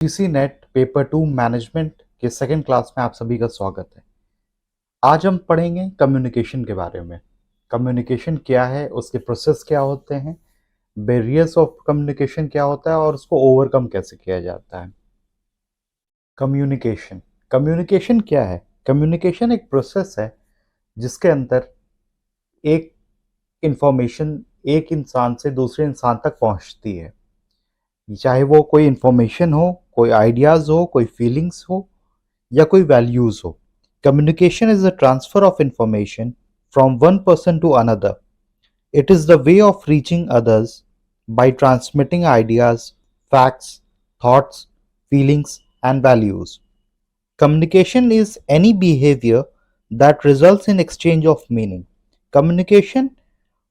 UGC net paper 2 management के second class में आप सभी का स्वागत है। आज हम पढ़ेंगे कम्युनिकेशन के बारे में। कम्युनिकेशन क्या है, उसके प्रोसेस क्या होते हैं, बैरियर्स ऑफ कम्युनिकेशन क्या होता है और उसको ओवरकम कैसे किया जाता है। कम्युनिकेशन कम्युनिकेशन क्या है? कम्युनिकेशन एक प्रोसेस है जिसके अंदर एक इंफॉर्मेशन एक इंसान से दूसरे इंसान तक पहुंचती है, चाहे वो कोई इंफॉर्मेशन हो, कोई आइडियाज हो, कोई फीलिंग्स हो या कोई वैल्यूज हो। Communication is the transfer of information from one person to another. It is the way of reaching others by transmitting ideas, facts, thoughts, feelings, and values. Communication is any behavior that results in exchange of meaning. Communication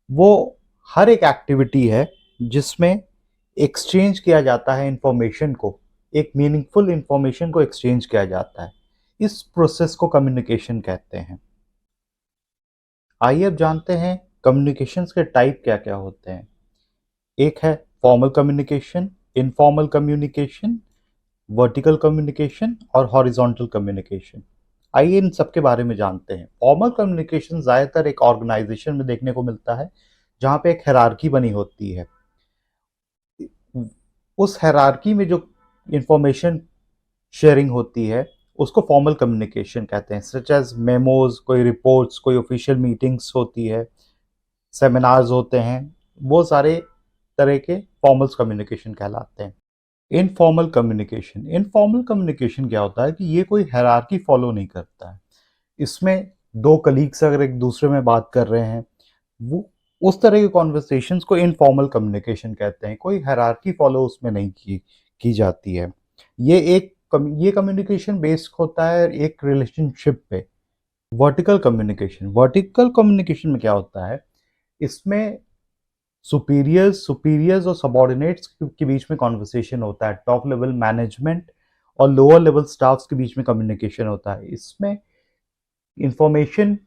वो हर एक activity है जिसमें exchange किया जाता है information को, एक meaningful information को एक्सचेंज किया जाता है। इस प्रोसेस को कम्युनिकेशन कहते हैं। आइए अब जानते हैं कम्युनिकेशंस के टाइप क्या क्या होते हैं। एक है formal communication, informal communication, vertical communication और हॉरिजॉन्टल कम्युनिकेशन। आइए इन सब के बारे में जानते हैं। फॉर्मल कम्युनिकेशन ज़्यादातर एक ऑर्गेनाइजेशन में देखने को मिलता है जहाँ पे एक हायरार्की बनी होती है। उस हायरार्की में जो इंफॉर्मेशन शेयरिंग होती है उसको फॉर्मल कम्युनिकेशन कहते हैं, सच एज मेमोज, कोई रिपोर्ट्स, कोई ऑफिशियल मीटिंग्स होती है, सेमिनार्स होते हैं, वो सारे तरह के फॉर्मल कम्युनिकेशन कहलाते हैं। इनफॉर्मल कम्युनिकेशन क्या होता है कि ये कोई हायरार्की फॉलो नहीं करता है। इसमें दो कलीग्स अगर एक दूसरे में बात कर रहे हैं, वो उस तरह के कॉन्वर्सेशंस को इनफॉर्मल कम्युनिकेशन कहते हैं। कोई हायरार्की फॉलो उसमें नहीं की जाती है। ये कम्युनिकेशन बेस्ड होता है एक रिलेशनशिप पे। वर्टिकल कम्युनिकेशन में क्या होता है, इसमें सुपीरियर्स और सबॉर्डिनेट्स के बीच में कॉन्वर्सेशन होता है। टॉप लेवल मैनेजमेंट और लोअर लेवल स्टाफ्स के बीच में कम्युनिकेशन होता है। इसमें इंफॉर्मेशन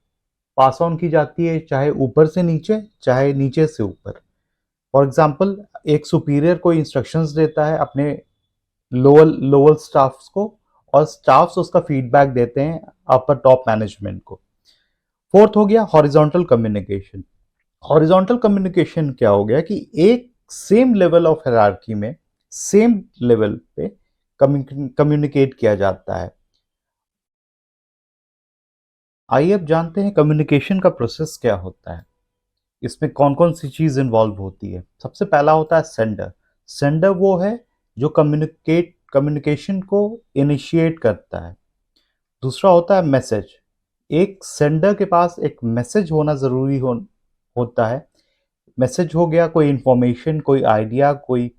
पास ऑन की जाती है, चाहे ऊपर से नीचे चाहे नीचे से ऊपर। फॉर एग्जाम्पल, एक सुपीरियर कोई इंस्ट्रक्शंस देता है अपने लोअर लोअर स्टाफ्स को और स्टाफ्स उसका फीडबैक देते हैं अपर टॉप मैनेजमेंट को। फोर्थ हो गया हॉरिजॉन्टल कम्युनिकेशन। हॉरिजॉन्टल कम्युनिकेशन क्या हो गया कि एक सेम लेवल ऑफ हायरार्की में सेम लेवल पे कम्युनिकेट किया जाता है। आइए अब जानते हैं कम्युनिकेशन का प्रोसेस क्या होता है, इसमें कौन कौन सी चीज इन्वॉल्व होती है। सबसे पहला होता है सेंडर। सेंडर वो है जो कम्युनिकेशन को इनिशिएट करता है। दूसरा होता है मैसेज। एक सेंडर के पास एक मैसेज होना जरूरी होता है। मैसेज हो गया कोई इंफॉर्मेशन, कोई आइडिया, कोई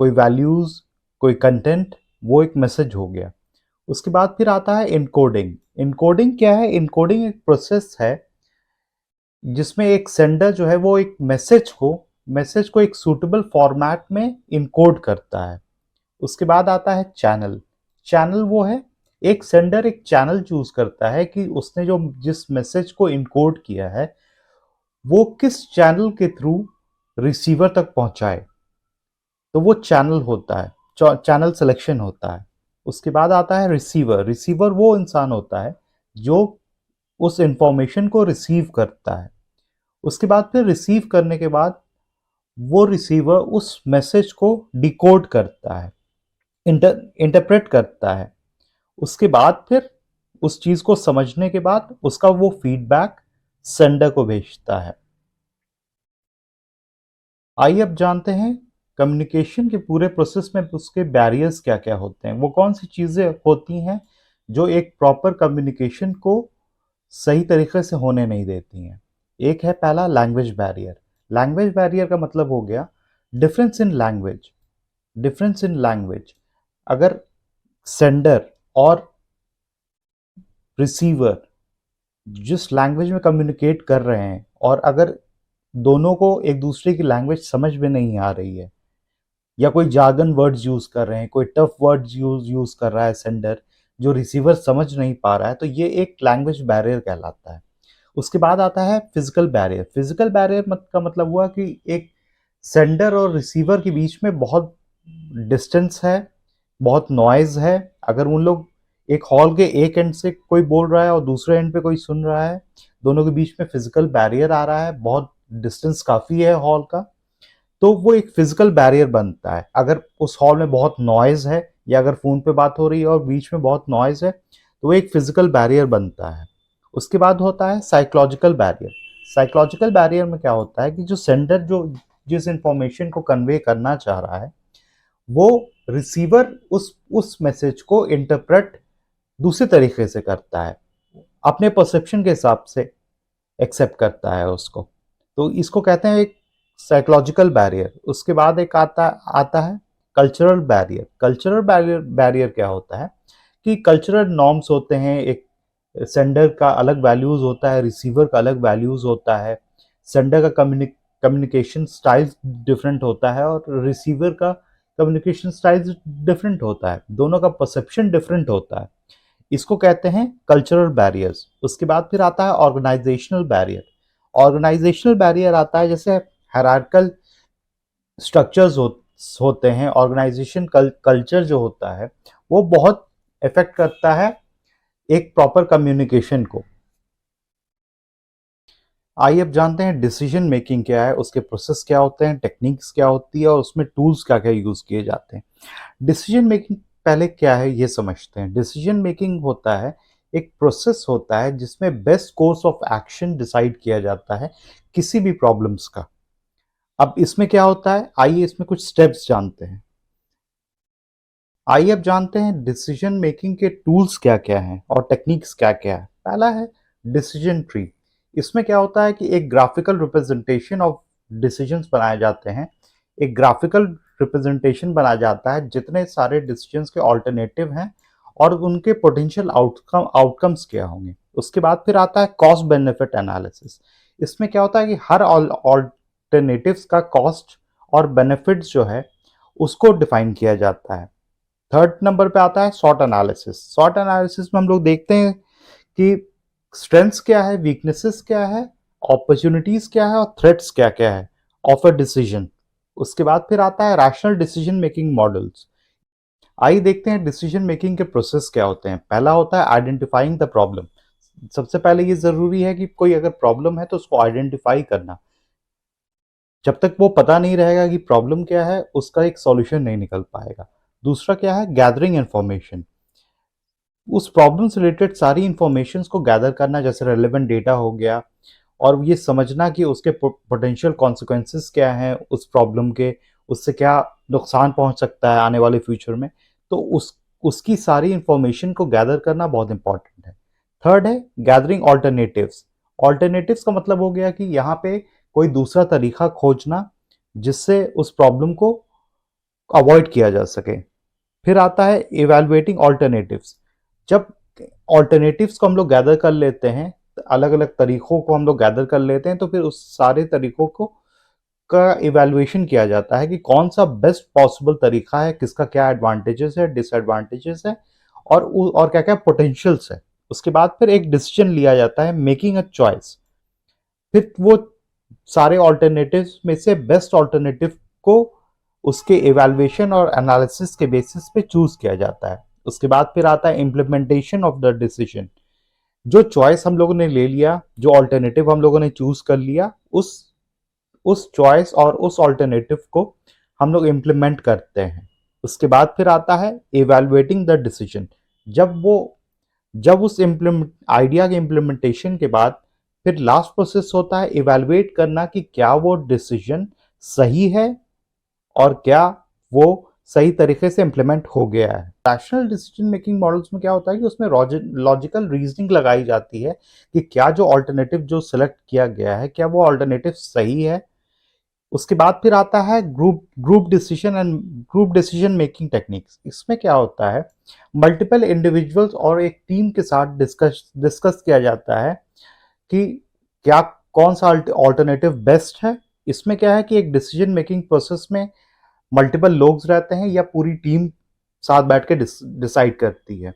कोई वैल्यूज, कोई कंटेंट, वो एक मैसेज हो गया। उसके बाद फिर आता है इनकोडिंग। इनकोडिंग क्या है? इनकोडिंग एक प्रोसेस है जिसमें एक सेंडर जो है वो एक मैसेज को एक सूटेबल फॉर्मेट में इनकोड करता है। उसके बाद आता है चैनल। चैनल वो है, एक सेंडर एक चैनल चूज करता है कि उसने जो जिस मैसेज को इनकोड किया है वो किस चैनल के थ्रू रिसीवर तक पहुंचाए, तो वो चैनल होता है, चैनल सिलेक्शन होता है। उसके बाद आता है रिसीवर। रिसीवर वो इंसान होता है जो उस इंफॉर्मेशन को रिसीव करता है। उसके बाद फिर रिसीव करने के बाद वो रिसीवर उस मैसेज को डिकोड करता है, इंटरप्रेट करता है। उसके बाद फिर उस चीज को समझने के बाद उसका वो फीडबैक सेंडर को भेजता है। आइए अब जानते हैं कम्युनिकेशन के पूरे प्रोसेस में उसके बैरियर्स क्या क्या होते हैं, वो कौन सी चीज़ें होती हैं जो एक प्रॉपर कम्युनिकेशन को सही तरीके से होने नहीं देती हैं। एक है पहला लैंग्वेज बैरियर। लैंग्वेज बैरियर का मतलब हो गया difference in language. Difference in language, अगर सेंडर और रिसीवर जिस लैंग्वेज में कम्युनिकेट कर रहे हैं और अगर दोनों को एक दूसरे की लैंग्वेज समझ में नहीं आ रही है या कोई जार्गन वर्ड्स यूज कर रहे हैं, कोई टफ वर्ड्स यूज कर रहा है सेंडर जो रिसीवर समझ नहीं पा रहा है, तो ये एक लैंग्वेज बैरियर कहलाता है। उसके बाद आता है फिजिकल बैरियर। फिजिकल बैरियर का मतलब हुआ कि एक सेंडर और रिसीवर के बीच में बहुत डिस्टेंस है, बहुत नॉइज़ है, अगर उन लोग एक हॉल के एक एंड से कोई बोल रहा है और दूसरे एंड पे कोई सुन रहा है, दोनों के बीच में फिज़िकल बैरियर आ रहा है, बहुत डिस्टेंस काफ़ी है हॉल का, तो वो एक फिज़िकल बैरियर बनता है। अगर उस हॉल में बहुत नॉइज़ है या अगर फ़ोन पे बात हो रही है और बीच में बहुत नॉइज़ है, तो वो एक फिज़िकल बैरियर बनता है। उसके बाद होता है साइकोलॉजिकल बैरियर। साइकोलॉजिकल बैरियर में क्या होता है कि जो सेंडर जो जिस इन्फॉर्मेशन को कन्वे करना चाह रहा है, वो रिसीवर उस मैसेज को इंटरप्रेट दूसरे तरीके से करता है, अपने परसेप्शन के हिसाब से एक्सेप्ट करता है उसको। तो इसको कहते हैं एक साइकोलॉजिकल बैरियर। उसके बाद एक आता आता है cultural barrier. Cultural barrier barrier क्या होता है कि कल्चरल नॉर्म्स होते हैं, एक सेंडर का अलग वैल्यूज होता है, रिसीवर का अलग वैल्यूज होता है, सेंडर का कम्युनिकेशन स्टाइल डिफरेंट होता है और रिसीवर का कम्युनिकेशन स्टाइल डिफरेंट होता है, दोनों का परसेप्शन डिफरेंट होता है। इसको कहते हैं कल्चरल बैरियर्स। उसके बाद फिर आता है ऑर्गेनाइजेशनल बैरियर। ऑर्गेनाइजेशनल बैरियर आता है जैसे हायरार्किकल स्ट्रक्चर्स होते हैं, ऑर्गेनाइजेशन कल्चर जो होता है वो बहुत इफेक्ट करता है एक प्रॉपर कम्युनिकेशन को। आइए अब जानते हैं डिसीजन मेकिंग क्या है, उसके प्रोसेस क्या होते हैं, टेक्निक्स क्या होती है और उसमें टूल्स क्या क्या यूज किए जाते हैं। डिसीजन मेकिंग पहले क्या है ये समझते हैं। डिसीजन मेकिंग होता है एक प्रोसेस होता है जिसमें best course of action decide किया जाता है किसी भी प्रॉब्लम्स का। अब इसमें क्या होता है, आइए इसमें कुछ स्टेप्स जानते हैं। आइए अब जानते हैं डिसीजन मेकिंग के टूल्स क्या क्या हैं और टेक्निक्स क्या क्या है। पहला है डिसीजन ट्री। इसमें क्या होता है कि एक ग्राफिकल रिप्रेजेंटेशन ऑफ डिसीजंस बनाए जाते हैं। एक ग्राफिकल रिप्रेजेंटेशन बनाया जाता है जितने सारे डिसीजंस के ऑल्टरनेटिव हैं और उनके पोटेंशियल आउटकम्स क्या होंगे। उसके बाद फिर आता है कॉस्ट बेनिफिट एनालिसिस। इसमें क्या होता है कि हर ऑल्टरनेटिव्स का कॉस्ट और बेनिफिट्स जो है उसको डिफाइन किया जाता है। थर्ड नंबर पे आता है शॉर्ट एनालिसिस। शॉर्ट एनालिसिस में हम लोग देखते हैं कि स्ट्रेंथ्स क्या है, वीकनेसेस क्या है, अपॉर्चुनिटीज क्या है और थ्रेट्स क्या क्या है ऑफ अ डिसीजन। उसके बाद फिर आता है रैशनल डिसीजन मेकिंग मॉडल्स। आइए देखते हैं डिसीजन मेकिंग के प्रोसेस क्या होते हैं। पहला होता है आइडेंटिफाइंग द प्रॉब्लम। सबसे पहले ये जरूरी है कि कोई अगर प्रॉब्लम है तो उसको आइडेंटिफाई करना। जब तक वो पता नहीं रहेगा कि प्रॉब्लम क्या है उसका एक सॉल्यूशन नहीं निकल पाएगा। दूसरा क्या है, गैदरिंग इंफॉर्मेशन। उस प्रॉब्लम से रिलेटेड सारी इंफॉर्मेशन को गैदर करना, जैसे रेलेवेंट डेटा हो गया, और ये समझना कि उसके पोटेंशियल कॉन्सिक्वेंसेस क्या हैं उस प्रॉब्लम के, उससे क्या नुकसान पहुंच सकता है आने वाले फ्यूचर में। तो उसकी सारी इंफॉर्मेशन को गैदर करना बहुत इंपॉर्टेंट है। थर्ड है गैदरिंग ऑल्टरनेटिव्स। ऑल्टरनेटिव्स का मतलब हो गया कि यहाँ पे कोई दूसरा तरीका खोजना जिससे उस प्रॉब्लम को अवॉइड किया जा सके। फिर आता है इवेलुएटिंग ऑल्टरनेटिव्स। जब ऑल्टरनेटिव्स को हम लोग गैदर कर लेते हैं, अलग अलग तरीकों को हम लोग गैदर कर लेते हैं, तो फिर उस सारे तरीकों को का इवेलुएशन किया जाता है कि कौन सा बेस्ट पॉसिबल तरीका है, किसका क्या एडवांटेजेस है, डिसएडवांटेजेस है और क्या क्या पोटेंशियल्स है। उसके बाद फिर एक डिसीजन लिया जाता है, मेकिंग अ चॉइस। फिर वो सारे ऑल्टरनेटिव्स में से बेस्ट ऑल्टरनेटिव को उसके इवैल्यूएशन और एनालिसिस के बेसिस पे चूज किया जाता है। उसके बाद फिर आता है इम्प्लीमेंटेशन ऑफ द डिसीजन। जो चॉइस हम लोगों ने ले लिया, जो ऑल्टरनेटिव हम लोगों ने चूज कर लिया, उस चॉइस और उस ऑल्टरनेटिव को हम लोग इम्प्लीमेंट करते हैं। उसके बाद फिर आता है इवैल्यूएटिंग द डिसीजन। जब वो जब उस इम्प्लीमेंट आइडिया के इम्प्लीमेंटेशन के बाद फिर लास्ट प्रोसेस होता है इवैल्यूएट करना कि क्या वो डिसीजन सही है और क्या वो सही तरीके से इम्प्लीमेंट हो गया है। रैशनल डिसीजन मेकिंग मॉडल्स में क्या होता है कि उसमें लॉजिकल रीजनिंग लगाई जाती है कि क्या जो ऑल्टरनेटिव जो सिलेक्ट किया गया है क्या वो ऑल्टरनेटिव सही है। उसके बाद फिर आता है ग्रुप डिसीजन मेकिंग टेक्निक्स। इसमें क्या होता है, मल्टीपल इंडिविजुअल्स और एक टीम के साथ डिस्कस किया जाता है कि क्या कौन सा ऑल्टरनेटिव बेस्ट है। इसमें क्या है कि एक डिसीजन मेकिंग प्रोसेस में मल्टीपल लोग रहते हैं या पूरी टीम साथ बैठ के डिसाइड करती है।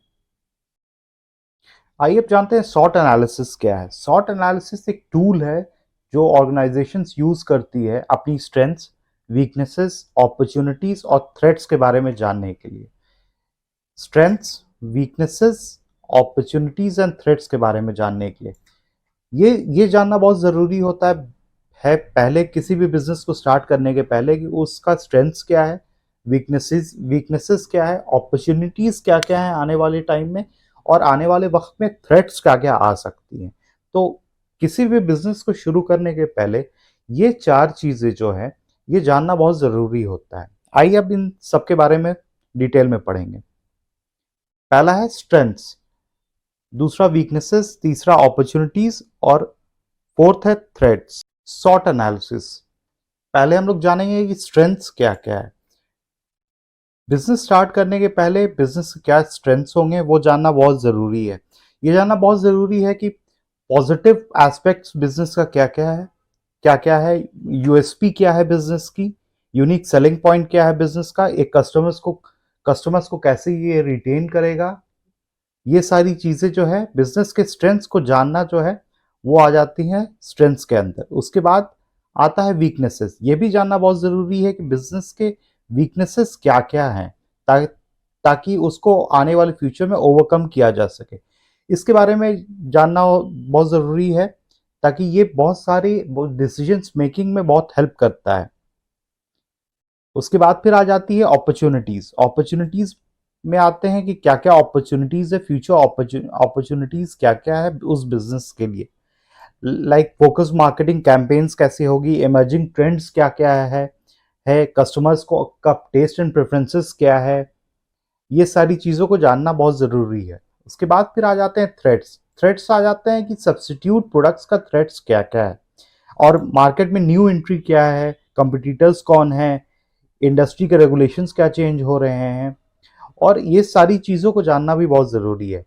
आइए अब जानते हैं सॉट एनालिसिस क्या है। सॉट एनालिसिस एक टूल है जो ऑर्गेनाइजेशंस यूज करती है अपनी स्ट्रेंथ्स, वीकनेसेस, अपॉर्चुनिटीज और थ्रेट्स के बारे में जानने के लिए। Strengths, weaknesses, opportunities and threats के बारे में जानने के लिए ये जानना बहुत ज़रूरी होता है पहले किसी भी बिजनेस को स्टार्ट करने के पहले कि उसका स्ट्रेंथ्स क्या है, वीकनेसेस क्या है, अपॉर्चुनिटीज क्या क्या है आने वाले टाइम में, और आने वाले वक्त में थ्रेट्स क्या क्या आ सकती हैं। तो किसी भी बिजनेस को शुरू करने के पहले ये चार चीजें जो है ये जानना बहुत जरूरी होता है। आइए अब इन सबके बारे में डिटेल में पढ़ेंगे। पहला है स्ट्रेंथ्स, दूसरा वीकनेसेस, तीसरा अपॉर्चुनिटीज और फोर्थ है थ्रेट्स। सॉट एनालिसिस, पहले हम लोग जानेंगे कि स्ट्रेंथ्स क्या क्या है। बिजनेस स्टार्ट करने के पहले बिजनेस के क्या स्ट्रेंथ्स होंगे वो जानना बहुत ज़रूरी है। ये जानना बहुत ज़रूरी है कि पॉजिटिव एस्पेक्ट्स बिजनेस का क्या क्या है, यूएसपी क्या है बिजनेस की, यूनिक सेलिंग पॉइंट क्या है बिजनेस का, एक कस्टमर्स को कैसे ये रिटेन करेगा। ये सारी चीज़ें जो है बिजनेस के स्ट्रेंथ्स को जानना जो है वो आ जाती हैं स्ट्रेंथ्स के अंदर। उसके बाद आता है वीकनेसेस। ये भी जानना बहुत ज़रूरी है कि बिजनेस के वीकनेसेस क्या क्या हैं, ताकि उसको आने वाले फ्यूचर में ओवरकम किया जा सके। इसके बारे में जानना बहुत ज़रूरी है ताकि ये बहुत सारी डिसीजंस मेकिंग में बहुत हेल्प करता है। उसके बाद फिर आ जाती है अपॉर्चुनिटीज। अपॉर्चुनिटीज में आते हैं कि क्या क्या अपॉर्चुनिटीज है, फ्यूचर अपॉर्चुनिटीज क्या क्या है उस बिजनेस के लिए। लाइक फोकस मार्केटिंग कैंपेन्स कैसी होगी, इमर्जिंग ट्रेंड्स क्या क्या है कस्टमर्स को का टेस्ट एंड प्रेफरेंसेस क्या है। ये सारी चीज़ों को जानना बहुत ज़रूरी है। उसके बाद फिर आ जाते हैं थ्रेट्स। थ्रेट्स आ जाते हैं कि सब्स्टिट्यूट प्रोडक्ट्स का थ्रेट्स क्या क्या है, और मार्केट में न्यू एंट्री क्या है, कंपिटिटर्स कौन है, इंडस्ट्री के रेगुलेशंस क्या चेंज हो रहे हैं, और ये सारी चीज़ों को जानना भी बहुत ज़रूरी है।